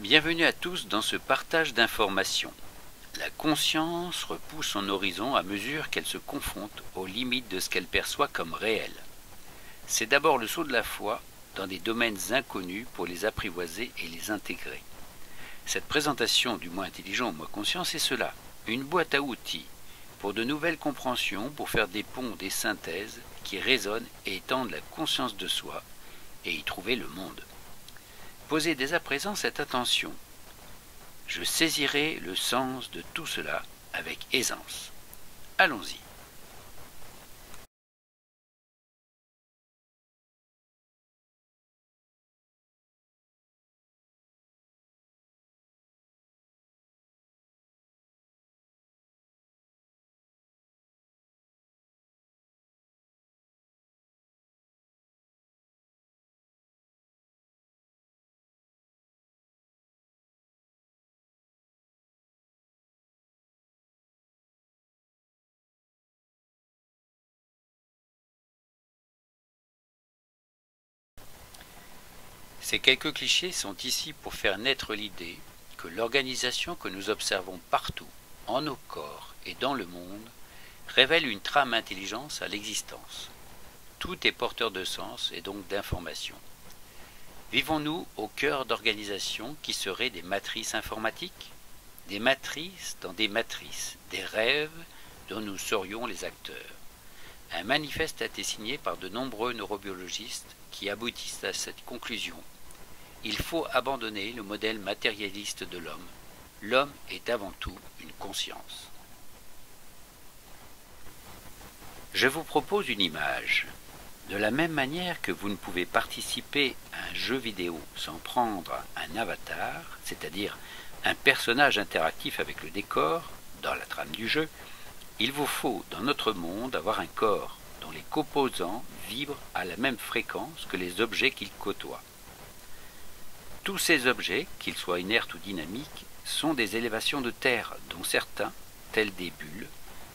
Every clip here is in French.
Bienvenue à tous dans ce partage d'informations. La conscience repousse son horizon à mesure qu'elle se confronte aux limites de ce qu'elle perçoit comme réel. C'est d'abord le saut de la foi dans des domaines inconnus pour les apprivoiser et les intégrer. Cette présentation du moi intelligent au moi conscient, c'est cela, une boîte à outils pour de nouvelles compréhensions, pour faire des ponts, des synthèses qui résonnent et étendent la conscience de soi et y trouver le monde. Posez dès à présent cette attention. Je saisirai le sens de tout cela avec aisance. Allons-y. Ces quelques clichés sont ici pour faire naître l'idée que l'organisation que nous observons partout, en nos corps et dans le monde, révèle une trame intelligence à l'existence. Tout est porteur de sens et donc d'information. Vivons-nous au cœur d'organisations qui seraient des matrices informatiques? Des matrices dans des matrices, des rêves dont nous serions les acteurs. Un manifeste a été signé par de nombreux neurobiologistes qui aboutissent à cette conclusion. Il faut abandonner le modèle matérialiste de l'homme. L'homme est avant tout une conscience. Je vous propose une image. De la même manière que vous ne pouvez participer à un jeu vidéo sans prendre un avatar, c'est-à-dire un personnage interactif avec le décor, dans la trame du jeu, il vous faut dans notre monde avoir un corps dont les composants vibrent à la même fréquence que les objets qu'ils côtoient. Tous ces objets, qu'ils soient inertes ou dynamiques, sont des élévations de terre dont certains, tels des bulles,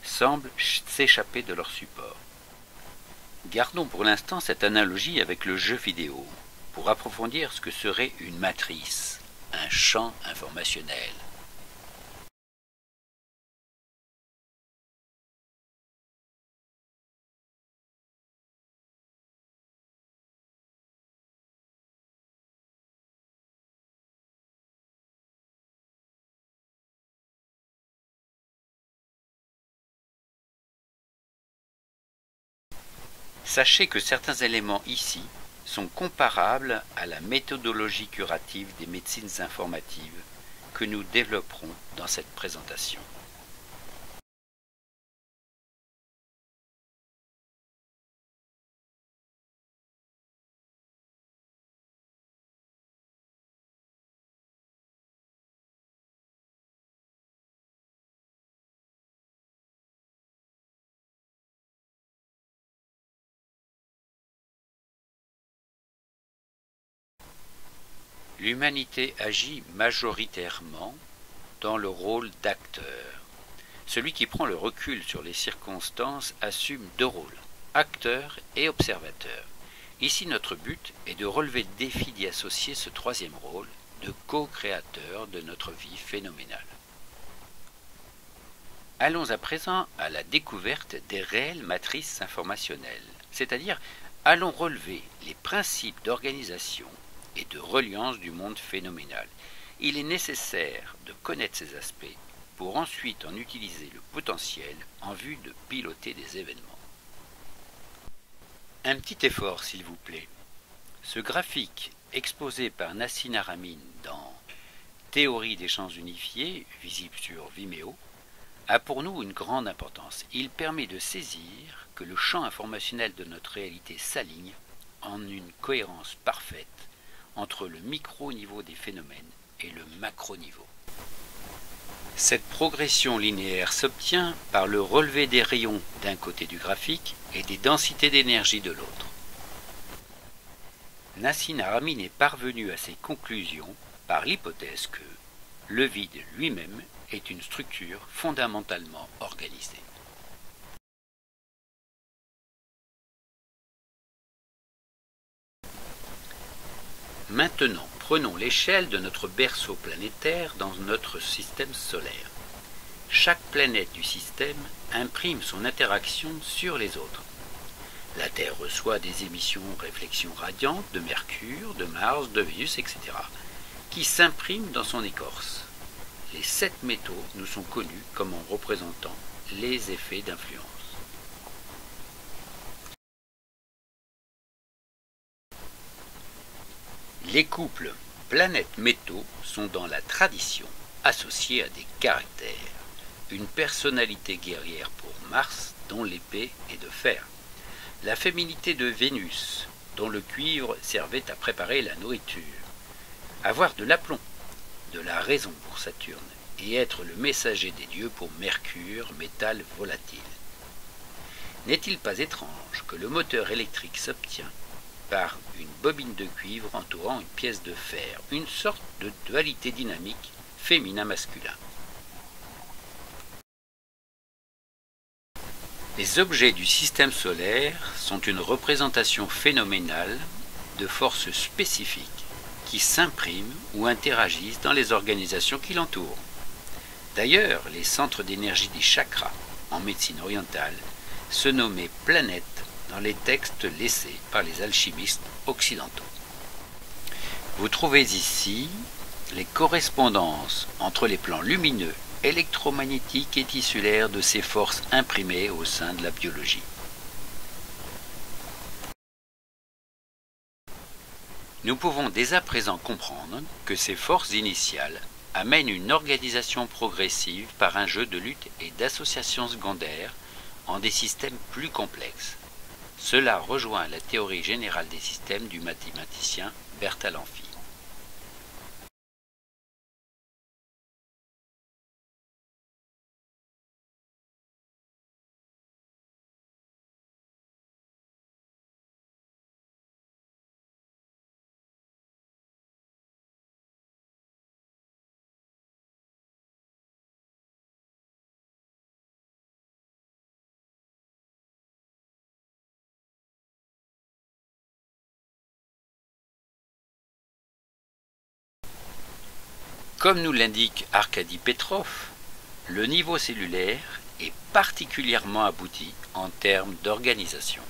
semblent s'échapper de leur support. Gardons pour l'instant cette analogie avec le jeu vidéo, pour approfondir ce que serait une matrice, un champ informationnel. Sachez que certains éléments ici sont comparables à la méthodologie curative des médecines informatives que nous développerons dans cette présentation. L'humanité agit majoritairement dans le rôle d'acteur. Celui qui prend le recul sur les circonstances assume deux rôles, acteur et observateur. Ici, notre but est de relever le défi d'y associer ce troisième rôle de co-créateur de notre vie phénoménale. Allons à présent à la découverte des réelles matrices informationnelles, c'est-à-dire allons relever les principes d'organisation et de reliance du monde phénoménal. Il est nécessaire de connaître ces aspects pour ensuite en utiliser le potentiel en vue de piloter des événements. Un petit effort s'il vous plaît. Ce graphique exposé par Nassim Haramein dans Théorie des champs unifiés, visible sur Vimeo, a pour nous une grande importance. Il permet de saisir que le champ informationnel de notre réalité s'aligne en une cohérence parfaite entre le micro-niveau des phénomènes et le macro-niveau. Cette progression linéaire s'obtient par le relevé des rayons d'un côté du graphique et des densités d'énergie de l'autre. Nassim Haramein est parvenu à ces conclusions par l'hypothèse que le vide lui-même est une structure fondamentalement organisée. Maintenant, Prenons l'échelle de notre berceau planétaire dans notre système solaire. Chaque planète du système imprime son interaction sur les autres. La Terre reçoit des réflexions radiantes de Mercure, de Mars, de Vénus, etc., qui s'impriment dans son écorce. Les 7 métaux nous sont connus comme en représentant les effets d'influence. Les couples planètes-métaux sont dans la tradition associés à des caractères. Une personnalité guerrière pour Mars, dont l'épée est de fer. La féminité de Vénus, dont le cuivre servait à préparer la nourriture. Avoir de l'aplomb, de la raison pour Saturne, et être le messager des dieux pour Mercure, métal volatile. N'est-il pas étrange que le moteur électrique s'obtient par une bobine de cuivre entourant une pièce de fer, une sorte de dualité dynamique féminin-masculin. Les objets du système solaire sont une représentation phénoménale de forces spécifiques qui s'impriment ou interagissent dans les organisations qui l'entourent. D'ailleurs, les centres d'énergie des chakras, en médecine orientale, se nommaient planètes dans les textes laissés par les alchimistes occidentaux. Vous trouvez ici les correspondances entre les plans lumineux, électromagnétiques et tissulaires de ces forces imprimées au sein de la biologie. Nous pouvons dès à présent comprendre que ces forces initiales amènent une organisation progressive par un jeu de lutte et d'associations secondaires en des systèmes plus complexes. Cela rejoint la théorie générale des systèmes du mathématicien Bertalanffy. Comme nous l'indique Arkady Petrov, le niveau cellulaire est particulièrement abouti en termes d'organisation.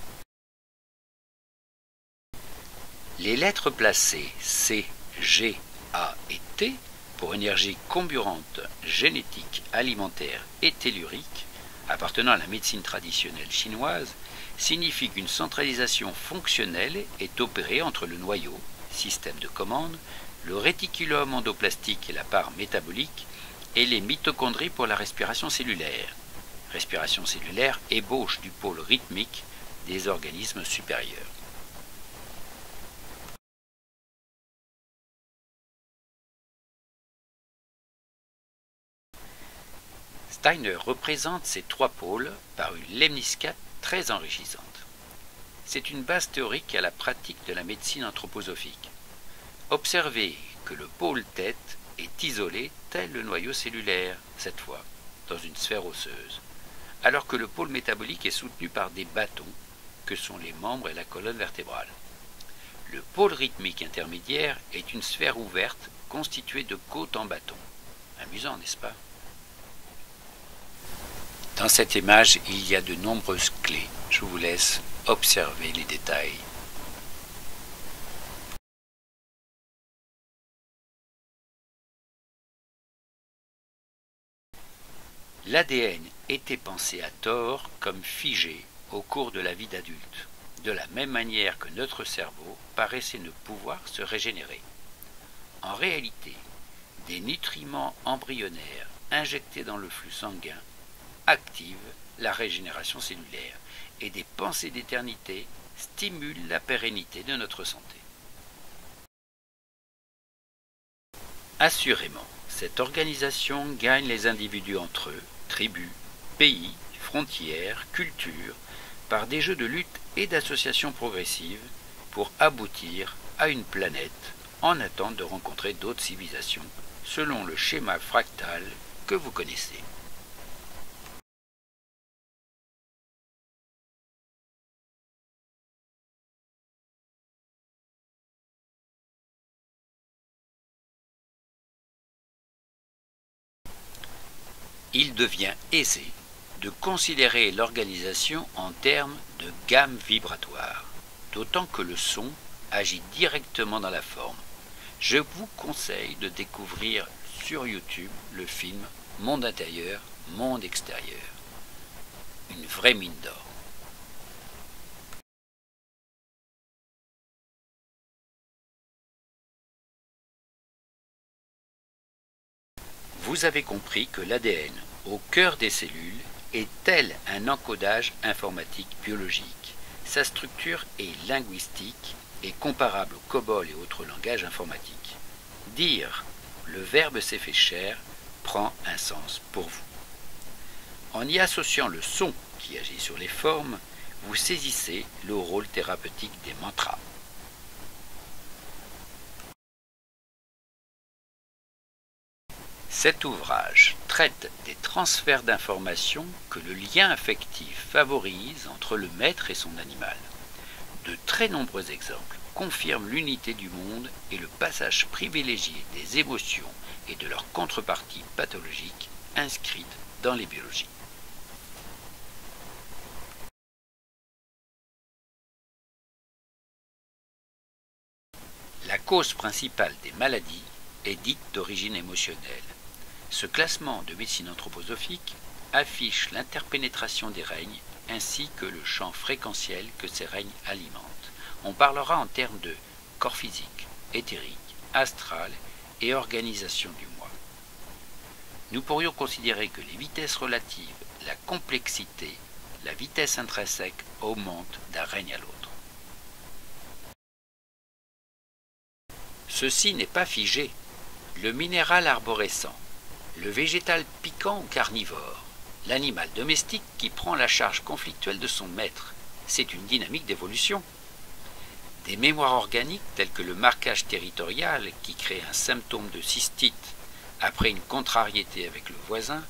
Les lettres placées C, G, A et T pour énergie comburante, génétique, alimentaire et tellurique, appartenant à la médecine traditionnelle chinoise, signifient qu'une centralisation fonctionnelle est opérée entre le noyau, système de commande, le réticulum endoplastique et la part métabolique, et les mitochondries pour la respiration cellulaire. Respiration cellulaire ébauche du pôle rythmique des organismes supérieurs. Steiner représente ces 3 pôles par une lemniscate très enrichissante. C'est une base théorique à la pratique de la médecine anthroposophique. Observez que le pôle tête est isolé tel le noyau cellulaire, cette fois, dans une sphère osseuse, alors que le pôle métabolique est soutenu par des bâtons, que sont les membres et la colonne vertébrale. Le pôle rythmique intermédiaire est une sphère ouverte constituée de côtes en bâton. Amusant, n'est-ce pas? Dans cette image, il y a de nombreuses clés. Je vous laisse observer les détails. L'ADN était pensé à tort comme figé au cours de la vie d'adulte, de la même manière que notre cerveau paraissait ne pouvoir se régénérer. En réalité, des nutriments embryonnaires injectés dans le flux sanguin activent la régénération cellulaire et des pensées d'éternité stimulent la pérennité de notre santé. Assurément, cette organisation gagne les individus entre eux, tribus, pays, frontières, cultures, par des jeux de lutte et d'associations progressives pour aboutir à une planète en attente de rencontrer d'autres civilisations, selon le schéma fractal que vous connaissez. il devient aisé de considérer l'organisation en termes de gamme vibratoire, d'autant que le son agit directement dans la forme. Je vous conseille de découvrir sur YouTube le film Monde intérieur, monde extérieur. Une vraie mine d'or. Vous avez compris que l'ADN, au cœur des cellules, est tel un encodage informatique biologique. Sa structure est linguistique et comparable au COBOL et autres langages informatiques. Dire le verbe s'est fait chair prend un sens pour vous. En y associant le son qui agit sur les formes, vous saisissez le rôle thérapeutique des mantras. Cet ouvrage traite des transferts d'informations que le lien affectif favorise entre le maître et son animal. De très nombreux exemples confirment l'unité du monde et le passage privilégié des émotions et de leurs contreparties pathologiques inscrites dans les biologies. La cause principale des maladies est dite d'origine émotionnelle. Ce classement de médecine anthroposophique affiche l'interpénétration des règnes ainsi que le champ fréquentiel que ces règnes alimentent. On parlera en termes de corps physique, éthérique, astral et organisation du moi. Nous pourrions considérer que les vitesses relatives, la complexité, la vitesse intrinsèque augmentent d'un règne à l'autre. Ceci n'est pas figé. Le minéral arborescent, le végétal piquant ou carnivore, l'animal domestique qui prend la charge conflictuelle de son maître, c'est une dynamique d'évolution. Des mémoires organiques telles que le marquage territorial qui crée un symptôme de cystite après une contrariété avec le voisin,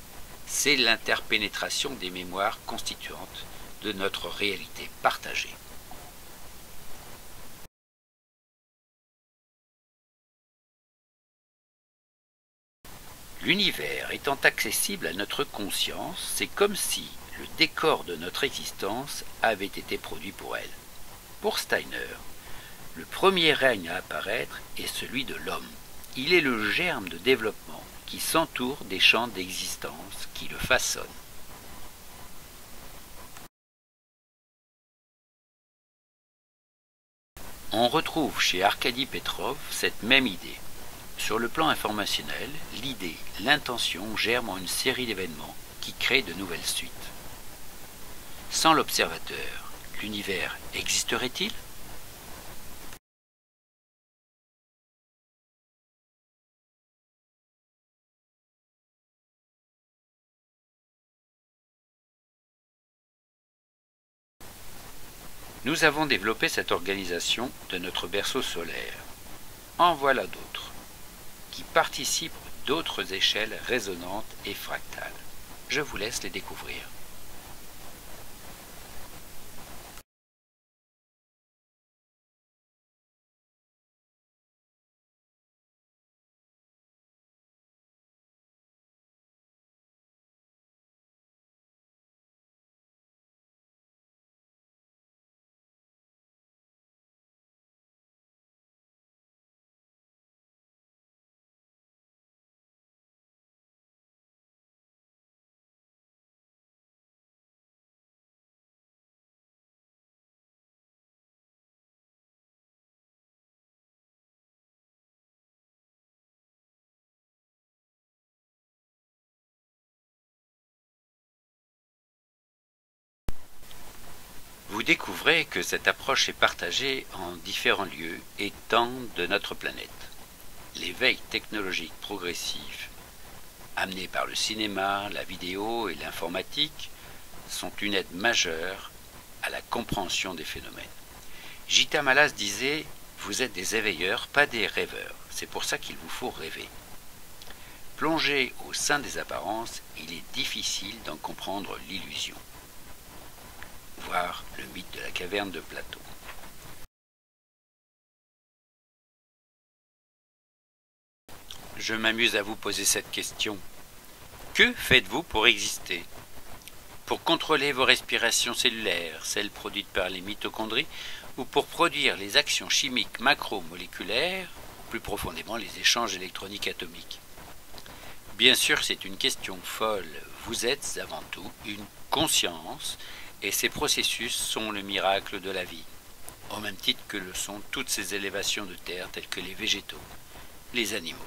c'est l'interpénétration des mémoires constituantes de notre réalité partagée. L'univers étant accessible à notre conscience, c'est comme si le décor de notre existence avait été produit pour elle. Pour Steiner, le premier règne à apparaître est celui de l'homme. Il est le germe de développement qui s'entoure des champs d'existence qui le façonnent. On retrouve chez Arkady Petrov cette même idée. Sur le plan informationnel, l'idée, l'intention germent en une série d'événements qui créent de nouvelles suites. Sans l'observateur, l'univers existerait-il ? Nous avons développé cette organisation de notre berceau solaire. En voilà d'autres, qui participent d'autres échelles résonantes et fractales. Je vous laisse les découvrir. Vous découvrez que cette approche est partagée en différents lieux et temps de notre planète. L'éveil technologique progressif, amené par le cinéma, la vidéo et l'informatique, sont une aide majeure à la compréhension des phénomènes. Gita Malas disait « Vous êtes des éveilleurs, pas des rêveurs. C'est pour ça qu'il vous faut rêver. » Plongé au sein des apparences, il est difficile d'en comprendre l'illusion. Voir le mythe de la caverne de Platon. Je m'amuse à vous poser cette question. Que faites-vous pour exister? Pour contrôler vos respirations cellulaires, celles produites par les mitochondries, ou pour produire les actions chimiques macromoléculaires, ou plus profondément les échanges électroniques atomiques? Bien sûr, c'est une question folle. Vous êtes avant tout une conscience, et ces processus sont le miracle de la vie, au même titre que le sont toutes ces élévations de terre telles que les végétaux, les animaux.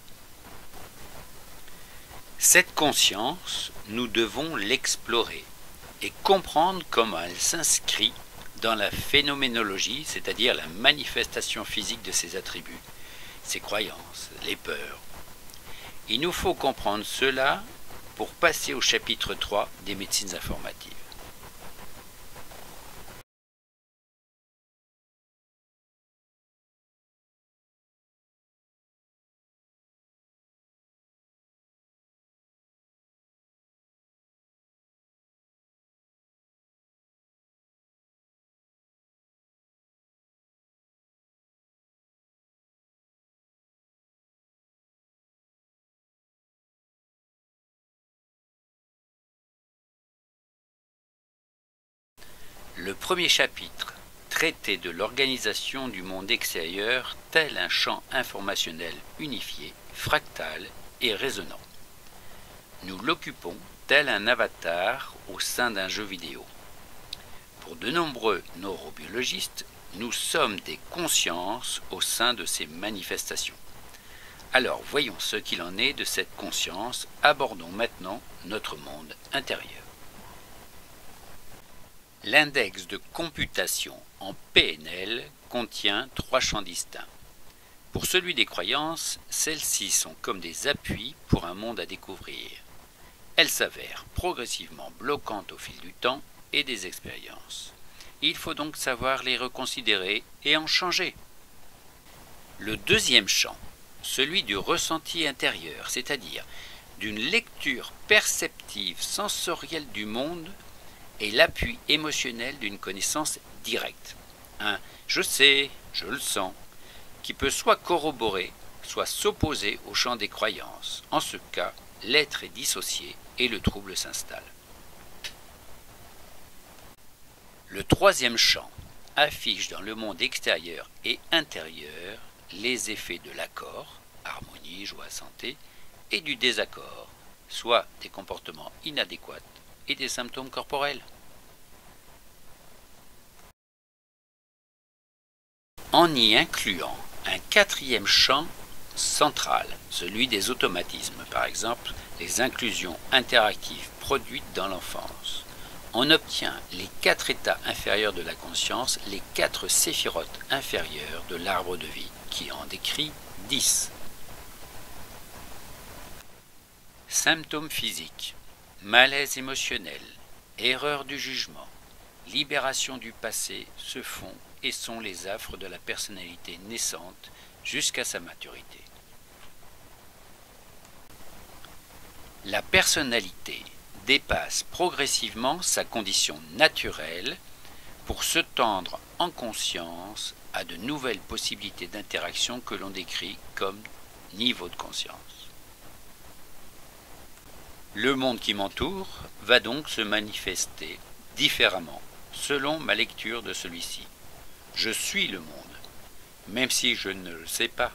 Cette conscience, nous devons l'explorer et comprendre comment elle s'inscrit dans la phénoménologie, c'est-à-dire la manifestation physique de ses attributs, ses croyances, les peurs. Il nous faut comprendre cela pour passer au chapitre 3 des médecines informatives. Le premier chapitre, traité de l'organisation du monde extérieur tel un champ informationnel unifié, fractal et résonnant. Nous l'occupons tel un avatar au sein d'un jeu vidéo. Pour de nombreux neurobiologistes, nous sommes des consciences au sein de ces manifestations. Alors voyons ce qu'il en est de cette conscience, abordons maintenant notre monde intérieur. L'index de computation en PNL contient 3 champs distincts. Pour celui des croyances, celles-ci sont comme des appuis pour un monde à découvrir. Elles s'avèrent progressivement bloquantes au fil du temps et des expériences. Il faut donc savoir les reconsidérer et en changer. Le deuxième champ, celui du ressenti intérieur, c'est-à-dire d'une lecture perceptive sensorielle du monde, est l'appui émotionnel d'une connaissance directe. Un « je sais, je le sens » qui peut soit corroborer, soit s'opposer au champ des croyances. En ce cas, l'être est dissocié et le trouble s'installe. Le troisième champ affiche dans le monde extérieur et intérieur les effets de l'accord, harmonie, joie, santé, et du désaccord, soit des comportements inadéquats et des symptômes corporels. En y incluant un quatrième champ central, celui des automatismes, par exemple les inclusions interactives produites dans l'enfance, on obtient les 4 états inférieurs de la conscience, les 4 séphirotes inférieures de l'arbre de vie, qui en décrit 10. Symptômes physiques, malaise émotionnel, erreur du jugement, libération du passé se font et sont les affres de la personnalité naissante jusqu'à sa maturité. La personnalité dépasse progressivement sa condition naturelle pour se tendre en conscience à de nouvelles possibilités d'interaction que l'on décrit comme niveau de conscience. Le monde qui m'entoure va donc se manifester différemment selon ma lecture de celui-ci. Je suis le monde, même si je ne le sais pas.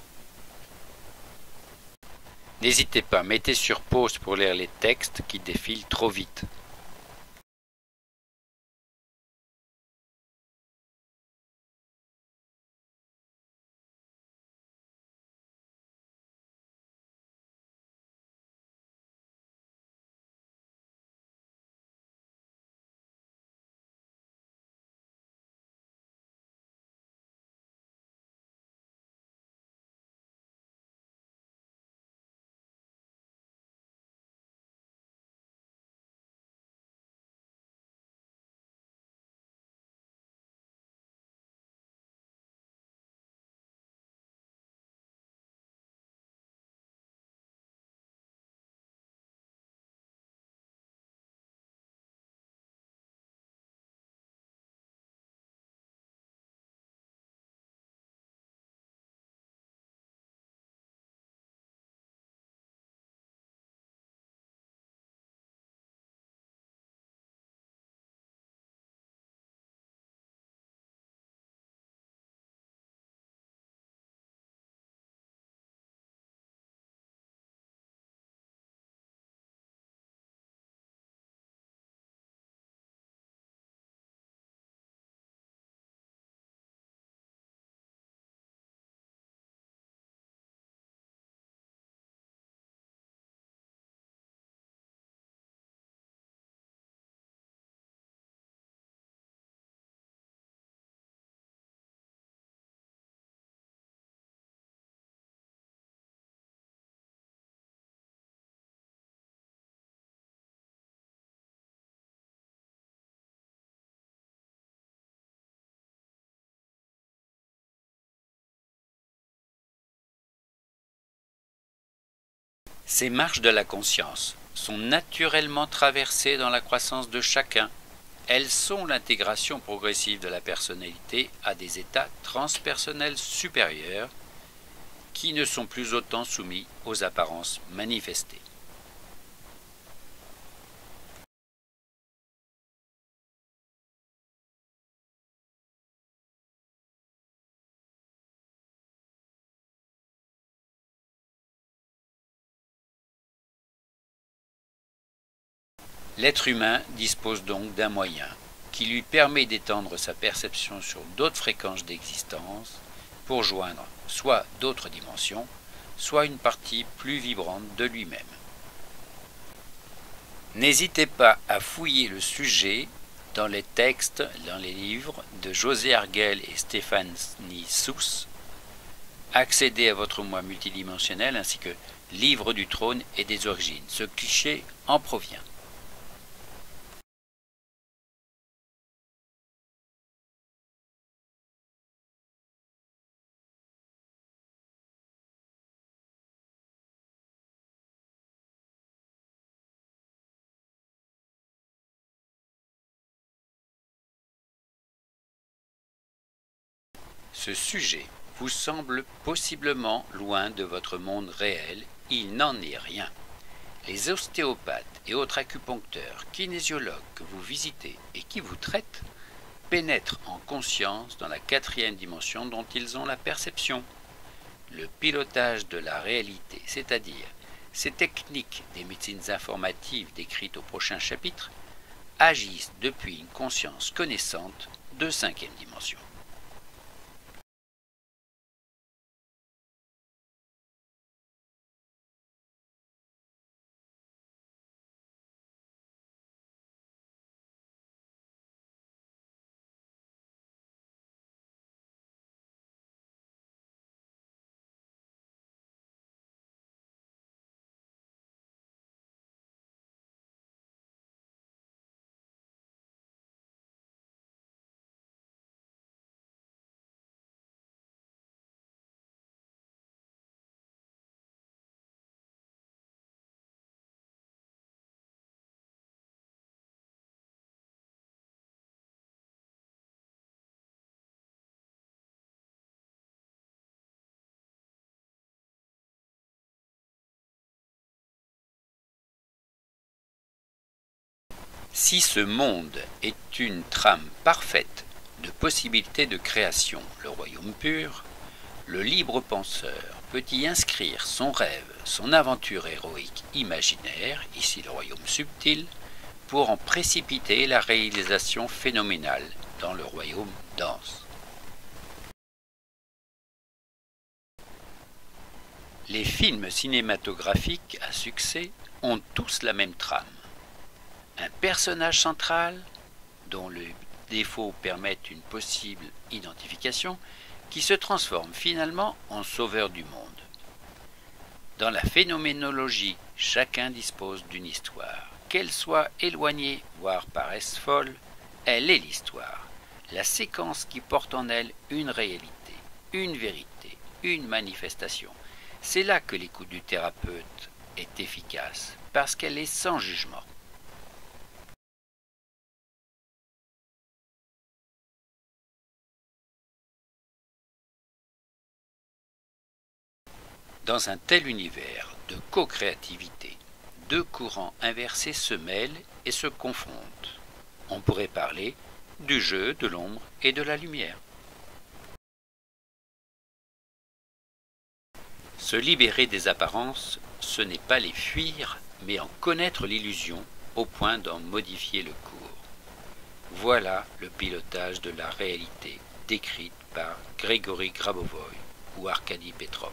N'hésitez pas, mettez sur pause pour lire les textes qui défilent trop vite. Ces marches de la conscience sont naturellement traversées dans la croissance de chacun. Elles sont l'intégration progressive de la personnalité à des états transpersonnels supérieurs qui ne sont plus autant soumis aux apparences manifestées. L'être humain dispose donc d'un moyen qui lui permet d'étendre sa perception sur d'autres fréquences d'existence pour joindre soit d'autres dimensions, soit une partie plus vibrante de lui-même. N'hésitez pas à fouiller le sujet dans les textes, dans les livres de José Arguel et Stéphanie Sousse, accédez à votre moi multidimensionnel ainsi que Livre du trône et des origines. Ce cliché en provient. Ce sujet vous semble possiblement loin de votre monde réel, il n'en est rien. Les ostéopathes et autres acupuncteurs, kinésiologues que vous visitez et qui vous traitent pénètrent en conscience dans la quatrième dimension dont ils ont la perception. Le pilotage de la réalité, c'est-à-dire ces techniques des médecines informatives décrites au prochain chapitre, agissent depuis une conscience connaissante de cinquième dimension. Si ce monde est une trame parfaite de possibilités de création, le royaume pur, le libre penseur peut y inscrire son rêve, son aventure héroïque imaginaire, ici le royaume subtil, pour en précipiter la réalisation phénoménale dans le royaume dense. Les films cinématographiques à succès ont tous la même trame. Un personnage central, dont les défauts permettent une possible identification, qui se transforme finalement en sauveur du monde. Dans la phénoménologie, chacun dispose d'une histoire. Qu'elle soit éloignée, voire paraisse folle, elle est l'histoire, la séquence qui porte en elle une réalité, une vérité, une manifestation. C'est là que l'écoute du thérapeute est efficace, parce qu'elle est sans jugement. Dans un tel univers de co-créativité, deux courants inversés se mêlent et se confrontent. On pourrait parler du jeu de l'ombre et de la lumière. Se libérer des apparences, ce n'est pas les fuir, mais en connaître l'illusion au point d'en modifier le cours. Voilà le pilotage de la réalité décrite par Grégory Grabovoï ou Arkady Petrov.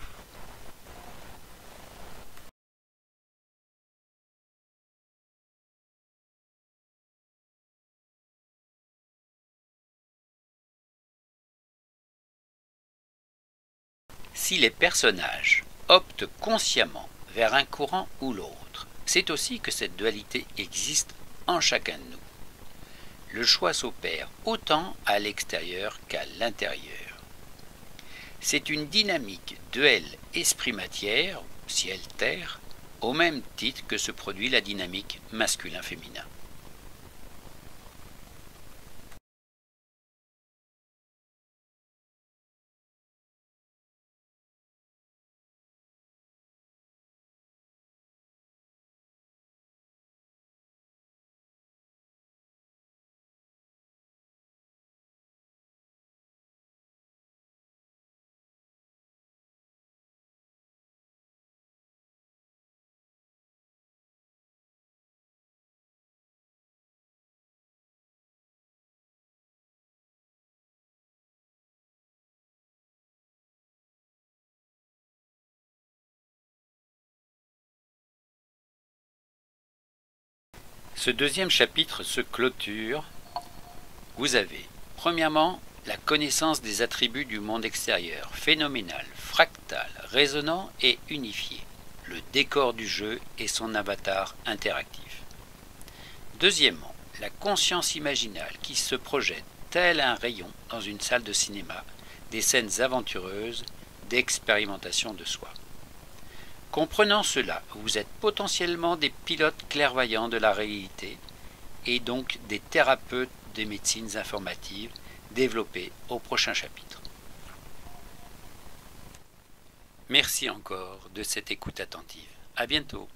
Si les personnages optent consciemment vers un courant ou l'autre, c'est aussi que cette dualité existe en chacun de nous. Le choix s'opère autant à l'extérieur qu'à l'intérieur. C'est une dynamique duel esprit-matière, ciel-terre, au même titre que se produit la dynamique masculin-féminin. Ce deuxième chapitre se clôture. Vous avez, premièrement, la connaissance des attributs du monde extérieur, phénoménal, fractal, résonnant et unifié, le décor du jeu et son avatar interactif. Deuxièmement, la conscience imaginale qui se projette tel un rayon dans une salle de cinéma, des scènes aventureuses d'expérimentation de soi. Comprenant cela, vous êtes potentiellement des pilotes clairvoyants de la réalité et donc des thérapeutes des médecines informatives développées au prochain chapitre. Merci encore de cette écoute attentive. À bientôt.